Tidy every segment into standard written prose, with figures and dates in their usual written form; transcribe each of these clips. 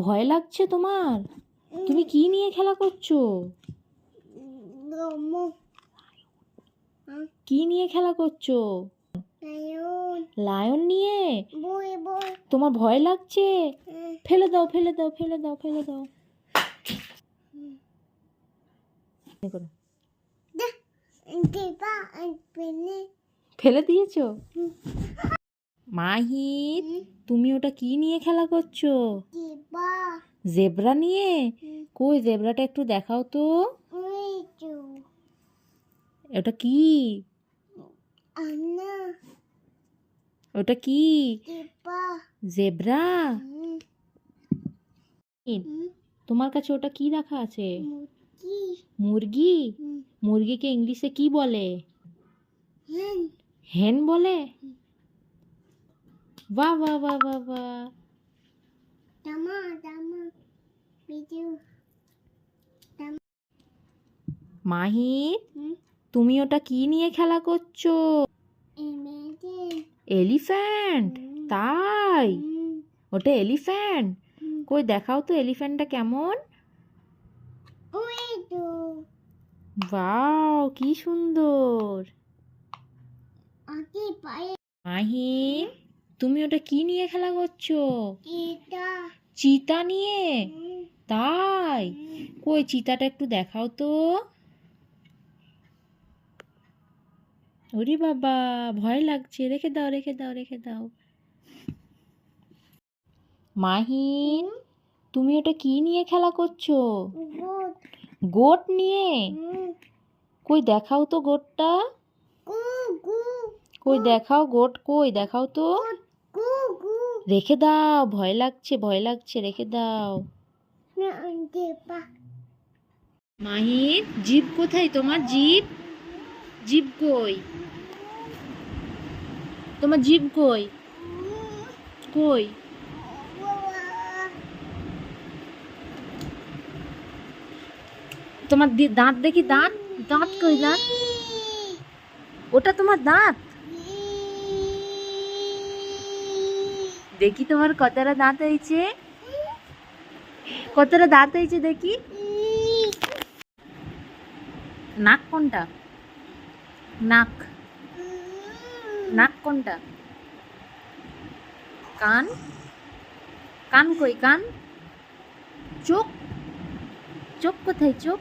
ভয় লাগছে তোমার? তুমি কি নিয়ে খেলা করছো? কি নিয়ে খেলা করছো? লায়ন নিয়ে? তোমার ভয় লাগছে? ফেলে দাও, ফেলে দাও, ফেলে দাও, ফেলে দাও। ফেলে দিয়েছো? মাহিত, তুমি ওটা কি নিয়ে খেলা করছো? জেব্রা নিয়ে? কই জেব্রাটা একটু দেখাও তো। ওটা কি? ওটা কি? জেব্রা? তোমার কাছে ওটা কি রাখা আছে? মুরগি? মুরগিকে ইংলিশে কি বলে? হেন বলে? বাহ বাহ বাহ বাহ বাহ। মাহিত, তুমি ওটা কি নিয়ে খেলা করছো? এলিফ্যান্ট? তাই? ওটা এলিফ্যান্ট? কই দেখাও তো এলিফ্যান্টটা কেমন। ওয়াও, কি সুন্দর। মাহিত, তুমি ওটা কি নিয়ে খেলা করছো? চিতা নিয়ে? তাই? কই চিতাটা একটু দেখাও তো। ওরে বাবা, ভয় লাগছে, রেখে দাও, রেখে দাও, রেখে দাও। মাহিন, তুমি ওটা কি নিয়ে খেলা করছো? গোট নিয়ে? কই দেখাও তো গোটটা। কই দেখাও গোট, কই দেখাও তো। রেখে দাও, ভয় লাগছে, ভয় লাগছে, রেখে দাও। মাহিন, জিভ কোথায় তোমার? জিভ? জিভ কই? তোমার জিভ কই? কই? তোমার দাঁত দেখি, দাঁত। দাঁত কই? দাঁত? ওটা তোমার দাঁত? দেখি তোমার কতটা দাঁত হয়েছে। কতটা দাঁত হয়েছে দেখি। নাক কোনটা? নাক? নাক কোনটা? কান? কান কই? কান? চোখ? চোখ কোথায়? চোখ?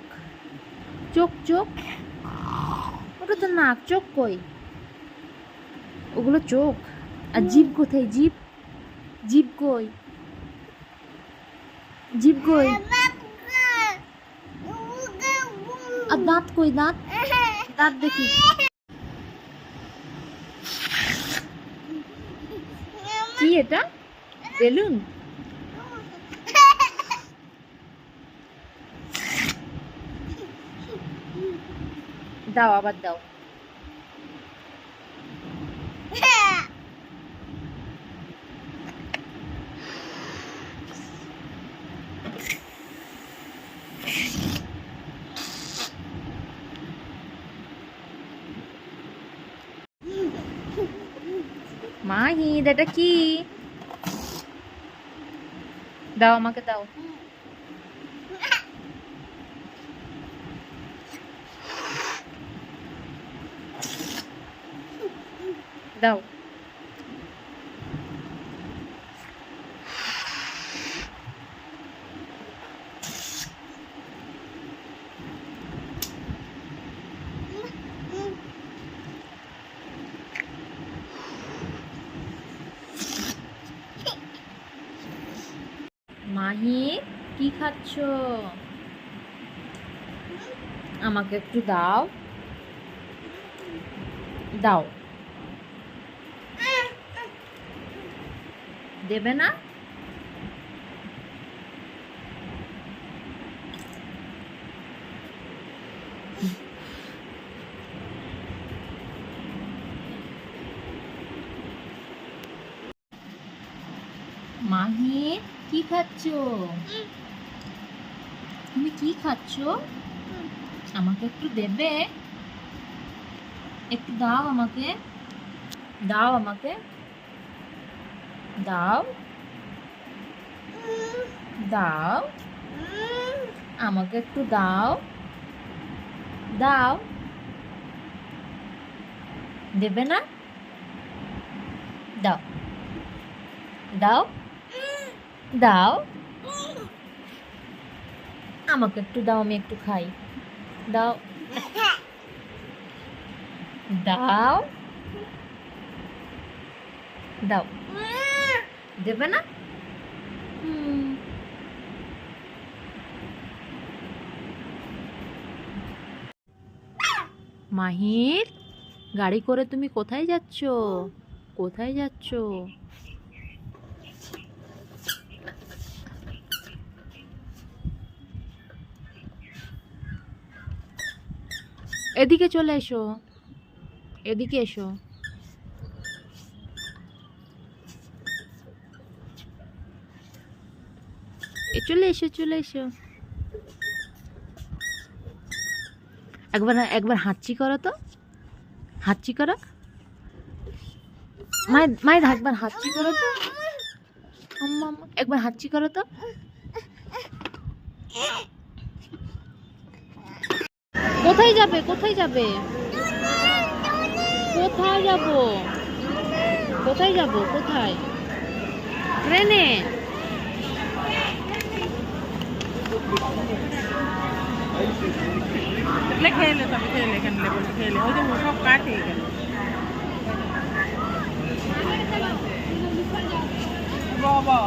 চোখ? চোখ? ওটা তো নাক, চোখ কই? ওগুলো চোখ। আর জিভ কোথায়? জিভ? জিভ কই? জিভ কই? আর দাঁত কই? দাঁত? দাঁত দেখি। কি এটা? বেলুন? দাও, আবার দাও। মাহিদ, এটা কি? দাও, আমাকে দাও। দাও। মাহি, কি খাচ্ছ? আমাকে একটু দাও। দাও। দেবে না? মাহি, কি খাচ্ছ? তুমি কি খাচ্ছ? আমাকে একটু দেবে? একটু দাও আমাকে। দাও আমাকে। দাও। দাও, আমাকে একটু দাও। দাও, দেবে না? দাও, দাও, দাও, আমাকে একটু দাও, আমি একটু খাই। দাও, দাও, দাও, দেবে না? মাহির, গাড়ি করে তুমি কোথায় যাচ্ছ? কোথায় যাচ্ছ? এদিকে চলে এসো, এদিকে এসো। চলে এসো, চলে এসো। একবার একবার হাঁচি করো তো, হাঁচি করো। মায়ের একবার হাঁচি করো তো। একবার হাঁচি করো তো। কোথায় যাবে? কোথায় যাবে? কোথায় যাব? কোথায় যাব? কোথায়? ট্রেনে? খেলে তবে খেলে এখানে বলে খেলে ওই যে সব কাঠ হয়ে গেল বাবা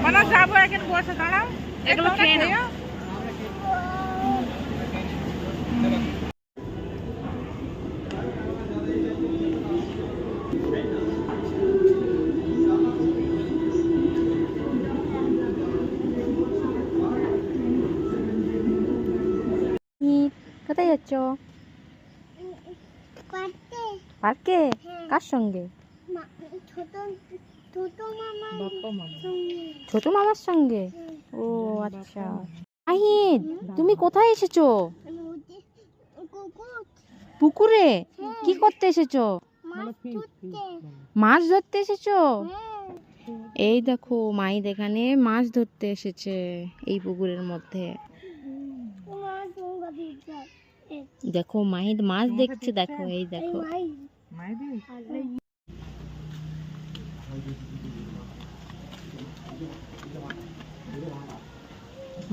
মানে যাবো এখন বসে দাঁড়াও এগুলো খেয়ে নাও। কোথায় যাচ্ছ? পার্কে? কার সঙ্গে? ছোট মামার সঙ্গে। ও আচ্ছা। আহিদ, তুমি কোথায় এসেছো? পুকুরে? কি করতে এসেছো? মাছ ধরতে এসেছো? এই দেখো, মাহিদ এখানে মাছ ধরতে এসেছে এই পুকুরের মধ্যে। দেখো মাহিদ মাছ দেখছে, দেখো এই দেখো।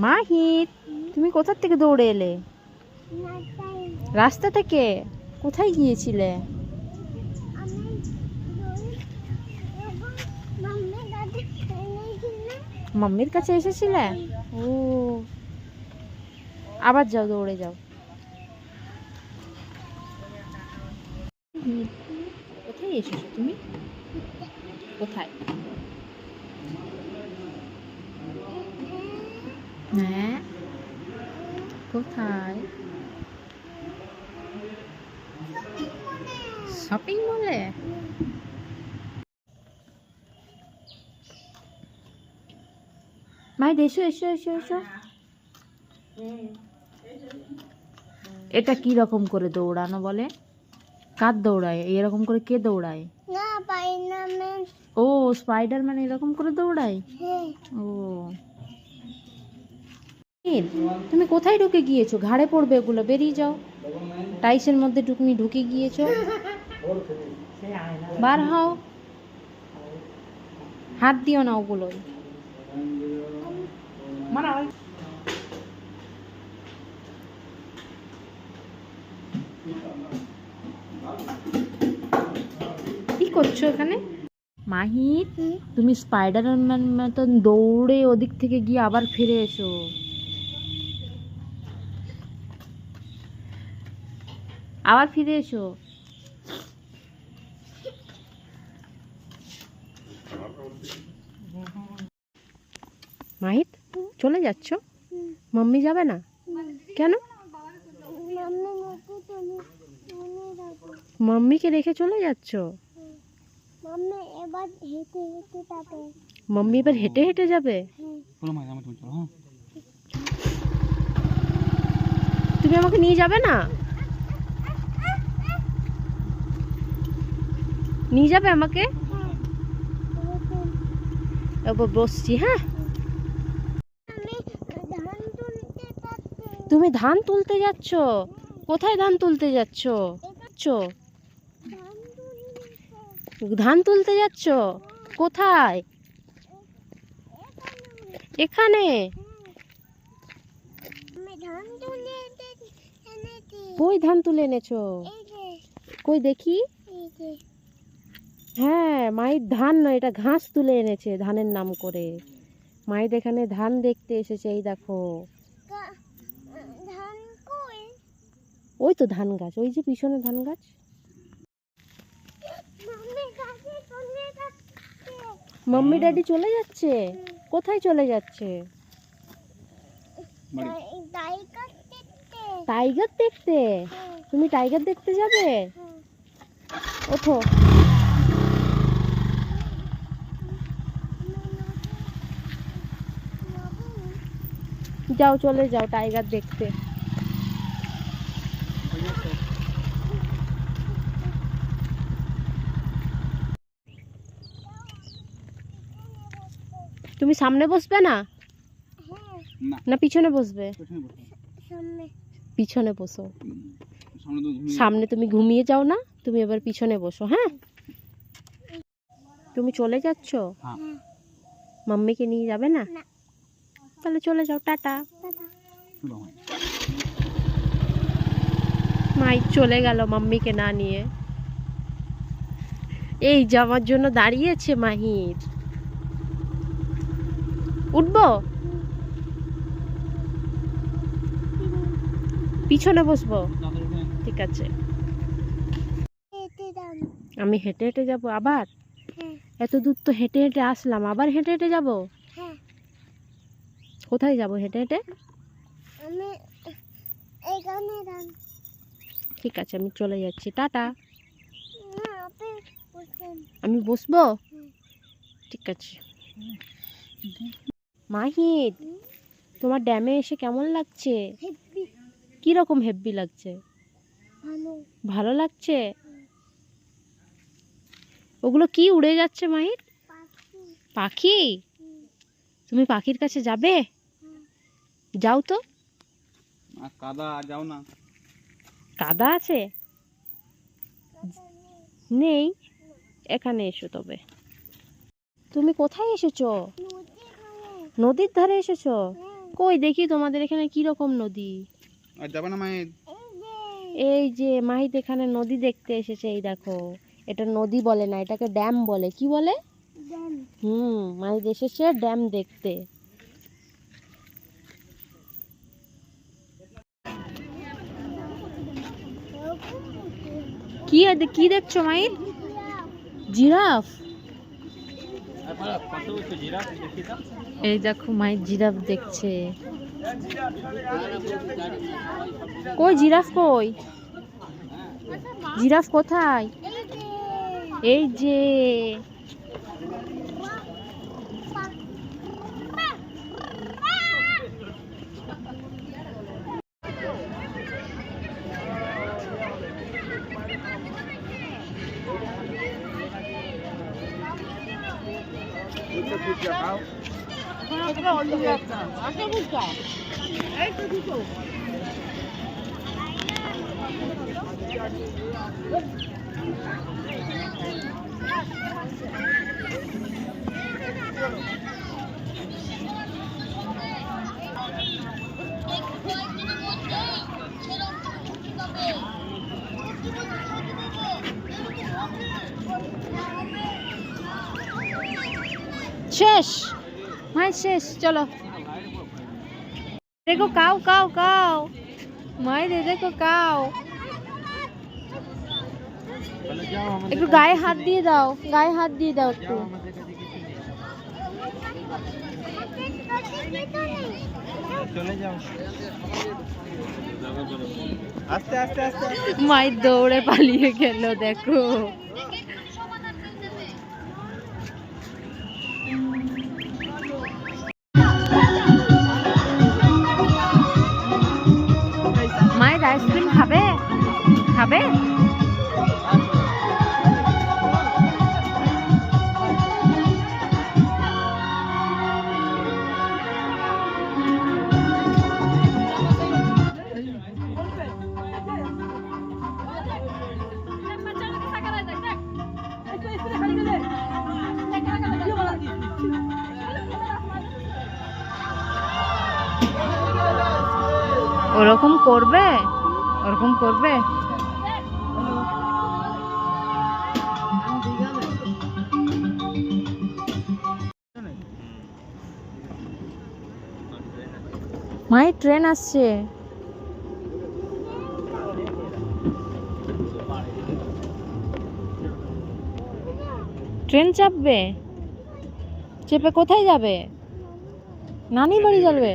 মাহিদ, তুমি কোথা থেকে দৌড়ে এলে? রাস্তা থেকে? কোথায় গিয়েছিলে? মাম্মির কাছে এসেছিলে? ও, আবার যাও, দৌড়ে যাও। কোথায় এসেছো তুমি? কোথায়? হ্যাঁ, কোথায়? শপিং মলে? মাই এসো, এসো, এসো, এসো। এটা কি রকম করে দৌড়ানো বলে? কার দৌড়ায় এরকম করে? কে দৌড়ায়? ও, স্পাইডারম্যান এরকম করে দৌড়ায়। ও, তুমি কোথায় ঢুকে গিয়েছো? ঘাড়ে পড়বে এগুলো, বেরিয়ে যাও। টাইসের মধ্যে তুমি ঢুকে গিয়েছো, বার হও। হাত দিও না ওগুলো। কি করছো এখানে? মাহিদ, তুমি স্পাইডারম্যান মতন দৌড়ে ওদিক থেকে গিয়ে আবার ফিরে এসো। আবার ফিরে এসো। মাহিদ, চলে যাচ্ছ? মাম্মি যাবে না কেন? মাম্মিকে রেখে চলে যাচ্ছ? মাম্মি এবার হেঁটে হেঁটে যাবে? তুমি আমাকে নিয়ে যাবে না? নিয়ে যাবে আমাকে? বসছি, হ্যাঁ। তুমি ধান তুলতে যাচ্ছ? কোথায় ধান তুলতে যাচ্ছ? ধান তুলতে যাচ্ছ কোথায়? এখানে? কই ধান তুলে এনেছো? কই দেখি। হ্যাঁ, মায়ের ধান নয়, এটা ঘাস তুলে এনেছে ধানের নাম করে। মায়ের এখানে ধান দেখতে এসেছে। এই দেখো, ওই তো ধান গাছ, ওই যে পিছনে ধান গাছ। মাম্মি ড্যাডি চলে যাচ্ছে? কোথায় চলে যাচ্ছে? টাইগার দেখতে? তুমি টাইগার দেখতে যাবে? ওঠো। যাও, চলে যাও টাইগার দেখতে। তুমি সামনে বসবে না? না পিছনে বসবে? পিছনে বসো। সামনে তুমি ঘুমিয়ে যাও না, তুমি এবার পিছনে বসো। হ্যাঁ, তুমি চলে যাচ্ছ? মাম্মিকে নিয়ে যাবে না? তাহলে চলে যাও, টাটা। মাই চলে গেল মাম্মিকে না নিয়ে। এই যাওয়ার জন্য দাঁড়িয়েছে মাহির। উঠবো? পিছনে বসবো? ঠিক আছে। আমি হেঁটে হেঁটে যাব আবার? এত দূর তো হেঁটে হেঁটে আসলাম, আবার হেঁটে হেঁটে যাব? কোথায় যাব হেঁটে হেঁটে? ঠিক আছে, আমি চলে যাচ্ছি, টাটা। আমি বসবো? ঠিক আছে। মাহিদ, তোমার ড্যামে এসে কেমন লাগছে? কি রকম হেব্বি লাগছে? ভালো লাগছে? ওগুলো কি উড়ে যাচ্ছে মাহিদ? পাখি? তুমি পাখির কাছে যাবে? যাও তো। কাদা, যাও না। কাদা আছে? নেই, এখানে এসো তবে। তুমি কোথায় এসেছো? নদীর ধারে এসেছো? কই দেখি তোমাদের এখানে কি রকম নদী। আর যাবে না মাহিদ? এই যে মাহিদ এখানে নদী দেখতে এসেছে। এই দেখো, এটা নদী বলে না, এটাকে ড্যাম বলে। কি বলে? মাহিদ এসেছে ড্যাম দেখতে। কি দেখছো মাহিদ? জিরাফ? এই দেখো মাহিদ জিরাফ দেখছে। কই জিরাফ? কই জিরাফ? কোথায়? এই যে। শেষ মাই, শেষ। চলো। দেখো কাউ কাউ কাউ মাই রে, দেখো কাউ। একটু গায়ে হাত দিয়ে দাও, গায়ে হাত দিয়ে দাও একটু। চলে যাও। আস্তে আস্তে আস্তে। মাই দৌড়ে পালিয়ে গেল, দেখো। মায়ের আইসক্রিম খাবে? খাবে? ওরকম করবে, ওরকম করবে। মাই ট্রেন আসছে। ট্রেন চাপবে, চেপে কোথায় যাবে? নানি বাড়ি যাবে?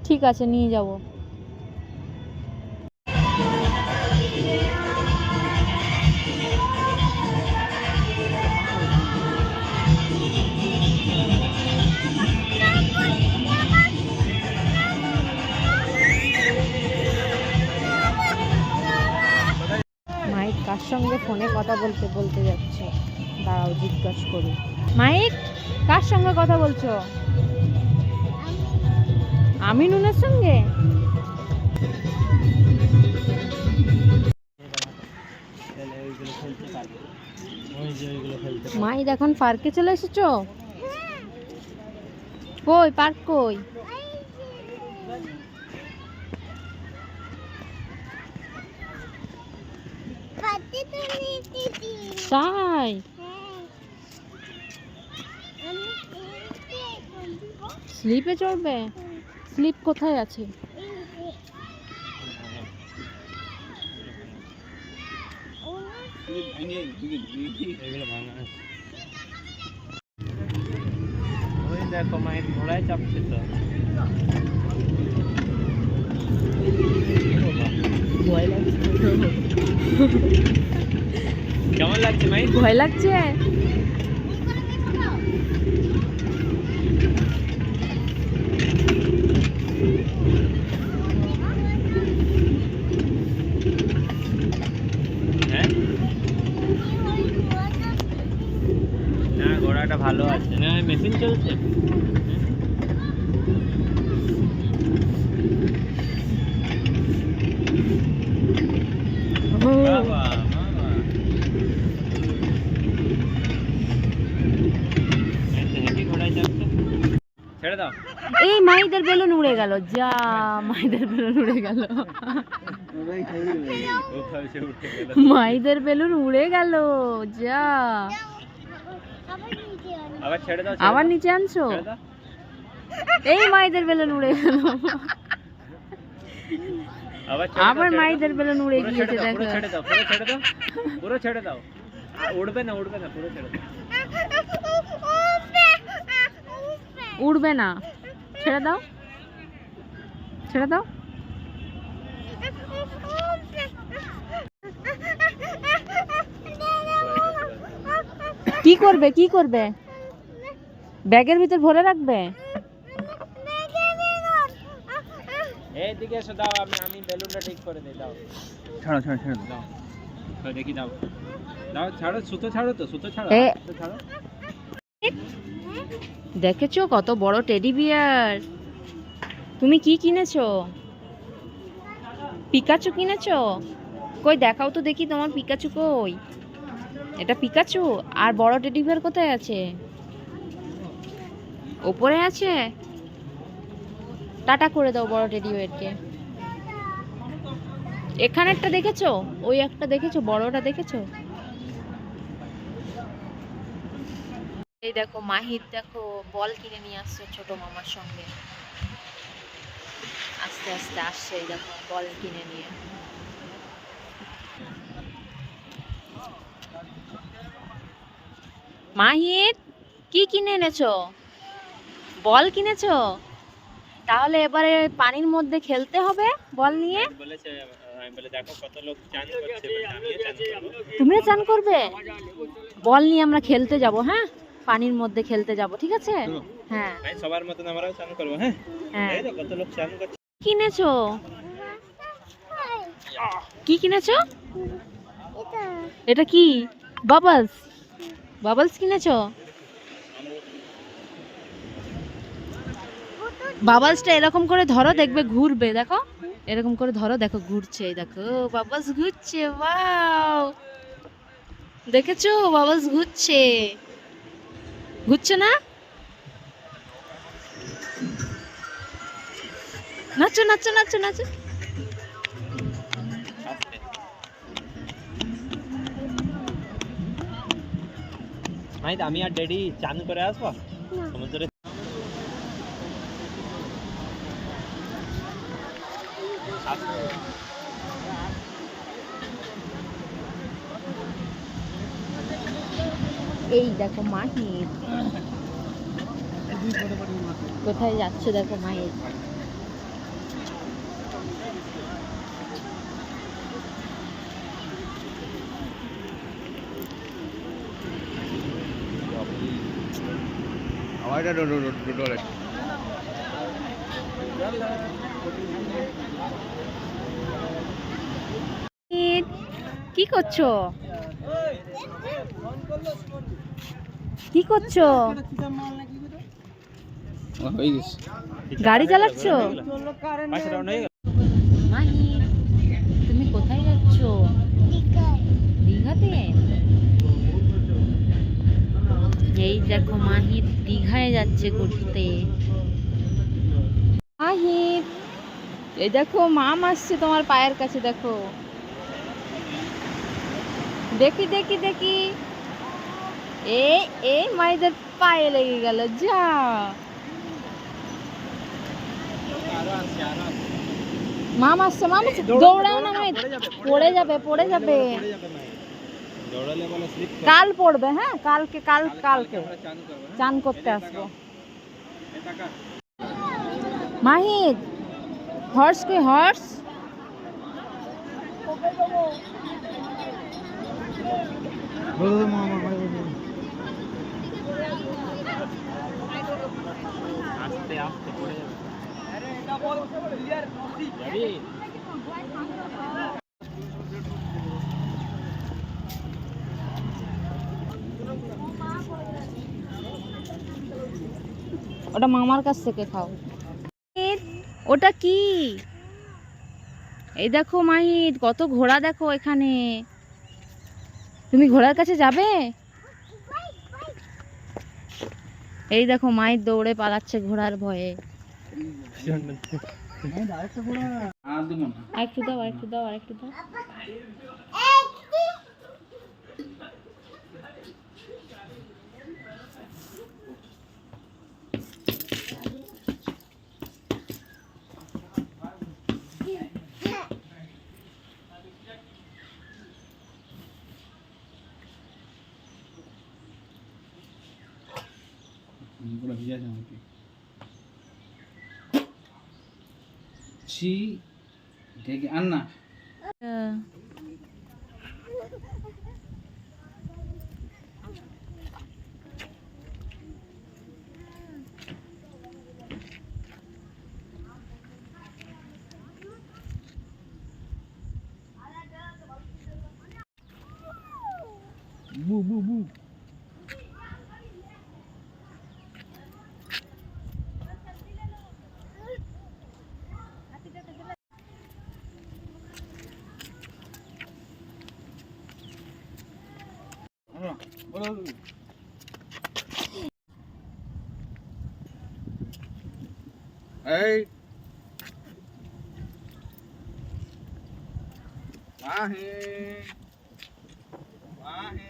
ঠিক আছে, নিয়ে যাব। মাইক কার সঙ্গে ফোনে কথা বলতে বলতে যাচ্ছে? দাঁড়াও জিজ্ঞাসা করি। মাইক, কার সঙ্গে কথা বলছো? আমি নুনের সঙ্গে। মাই এখন পার্কে চলে এসেছো? কই পার্ক কই? তাই? স্লিপে চড়বে? স্লিপ কোথায় আছে? ওই দেখো মায়ের ঘোড়ায় চাপছে তো। কেমন লাগছে মাই? ভয় লাগছে? হ্যাঁ, না ঘোড়াটা ভালো আছে না, মেশিন চলছে। বাবা বাবা, হেঁটে ঘোড়ায় চাপছে। ছেড়ে দাও। এই মাইদের বেলুন উড়ে গেল, যা মাইদের বেলুন উড়ে গেল। মাইদের বেলুন উড়ে গেল, যা। আবার ছেড়ে দাও। আবার নিচে আনছো? এই মাইদের বেলুন উড়ে গেল। আবার মাইদের বেলুন উড়ে গিয়েছে, দেখো। ছেড়ে দাও, পুরো ছেড়ে দাও, পুরো ছেড়ে দাও। উড়বে না, উড়বে না, পুরো ছেড়ে দাও। উড়বে না, ছেড়ে দাও, ছেড়ে দাও। কি করবে, কি করবে? ব্যাগের ভিতর ভরে রাখবে? এইদিকে এসো, দাও, আমি বেলুনটা ঠিক করে দিই, দাও। ছাড়ো ছাড়ো ছাড়ো, দাও, দাও দেখি, দাও দাও, ছাড়ো, সুতো ছাড়ো তো, সুতো ছাড়ো, সুতো ছাড়ো। দেখেছো কত বড় টেডি বিয়ার? তুমি কি কিনেছো? পিকাচু কিনেছো? কই দেখাও তো দেখি তোমার পিকাচু কই? এটা পিকাচু? আর বড় টেডি বিয়ার কোথায় আছে? ওপরে আছে? টাটা করে দাও বড় টেডি বিয়ারকে। এখানে একটা দেখেছো? ওই একটা দেখেছো? বড়টা দেখেছো? এই দেখো মাহির, দেখো বল কিনে নিয়ে আসছে ছোট মামার সঙ্গে। আস্তে আস্তে আসছে, এই দেখো বল কিনে নিয়ে। মাহির, কি কিনে এনেছো? বল কিনেছো? তাহলে এবারে পানির মধ্যে খেলতে হবে বল নিয়ে। বলেছে, আমি বলে দেখো কত লোক চান করছে, আমিও চান করব। তুমিও চান করবে? বল নিয়ে আমরা খেলতে যাব, হ্যাঁ, পানির মধ্যে খেলতে যাব, ঠিক আছে? হ্যাঁ, ভাই সবার মতন আমরাও চান করব। হ্যাঁ, হ্যাঁ। এই তো কত লোক চান করছে। কিনেছো? কি কিনেছো? এটা কি? বাবলস? বাবলস কিনেছো? বাবলসটা এরকম করে ধরো, দেখবে ঘুরবে, দেখো এরকম করে ধরো, দেখো ঘুরছে, এই দেখো বাবলস ঘুরছে। ওয়াও, দেখেছো বাবলস ঘুরছে? ঘুরছে না? নাচো নাচো নাচো নাচো। মাহিত আমি আর ড্যাডি চান করে আসবো সমুদ্রে। এই দেখো মাহির কোথায় যাচ্ছে, দেখো মাহির। কি করছো, কি করছো? গাড়ি চালাচ্ছ? মাহির তুমি কোথায় যাচ্ছ? দীঘাতে? এই দেখো মাহির দীঘায় যাচ্ছে ঘুরতে। মাহির এই দেখো মাম আসছে তোমার পায়ের কাছে, দেখো দেখি দেখি দেখি। এই মাইদের পায়ে লেগে গেল, যা। মাম আসছে, মাম আসছে, দৌড়াও না মাই, পড়ে যাবে পড়ে যাবে। কাল পড়বে, হ্যাঁ কালকে কালকে চান করতে আসবো। মাহিদ হর্স কে হর্স? আস্তে আস্তে পড়ে যাবে। ওটা মামার কাছ থেকে খাও। ওটা কি? এই দেখো মাহিদ কত ঘোড়া, দেখো এখানে। তুমি ঘোড়ার কাছে যাবে? এই দেখো মাহিদ দৌড়ে পালাচ্ছে ঘোড়ার ভয়ে। আরেকটু দাও আরেকটু দাও আরেকটু দাও। Anna. Boo boo boo. Hey. Mahi. Mahi.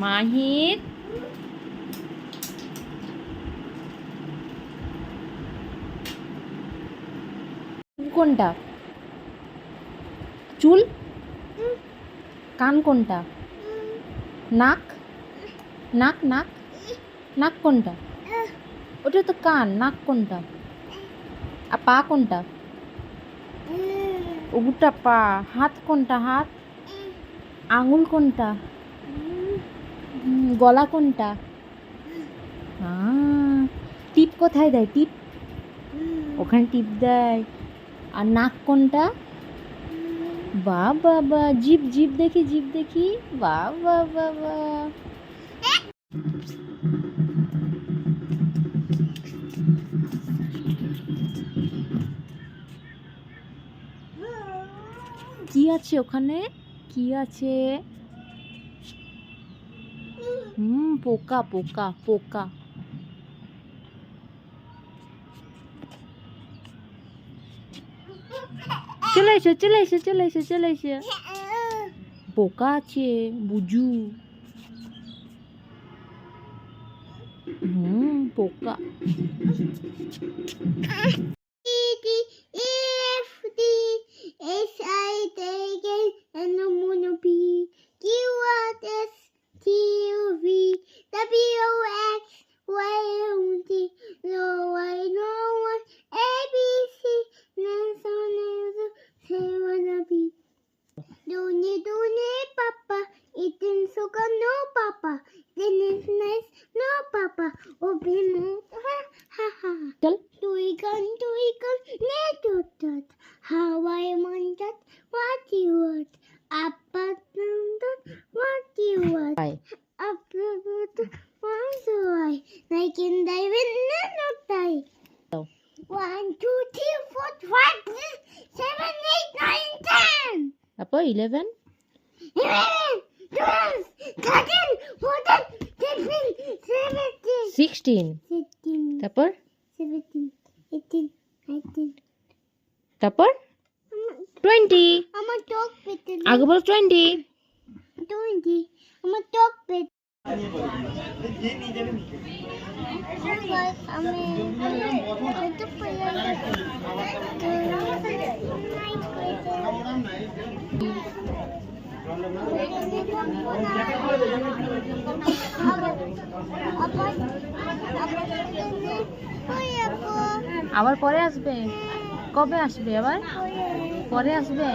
মাহির কোনটা? চুল? কান কোনটা? নাক? নাক নাক নাক কোনটা? ওটা তো কান। নাক কোনটা? আর পা কোনটা? ওটা পা। হাত কোনটা? হাত? আঙুল কোনটা? গলা কোনটা? টিপ কোথায় দেয়? টিপ ওখানে টিপ দেয়। আর নাক কোনটা? বাবা বা। জিভ জিভ দেখি, জিভ দেখি। বাবা বাবা। কি আছে ওখানে? কি আছে? পোকা পোকা পোকা। চলে এসো চলে এসো চলে এসো চলে এসো। পোকা আছে বুজু। পোকা। Papa, eating sugar, no Papa. Then it's nice, no Papa. Open mouth, ha ha ha. চল। Twinkle, little dot. How I want that, what you want. Up and down, what you want. Bye. Up and down, what you want. Like in the wind, no die. 1, 2, 3, 4, 5, 6, 7, 8, 9, 10. তারপর 11 11, 12, 13, 14, 15, 17, 16 16, তারপর 17, 18, 19. তারপর 20 আমার চোখ পেতে আগে বল 20 20 আমার চোখ পেতে আমি কত আবার পরে আসবে? কবে আসবে আবার? পরে আসবে?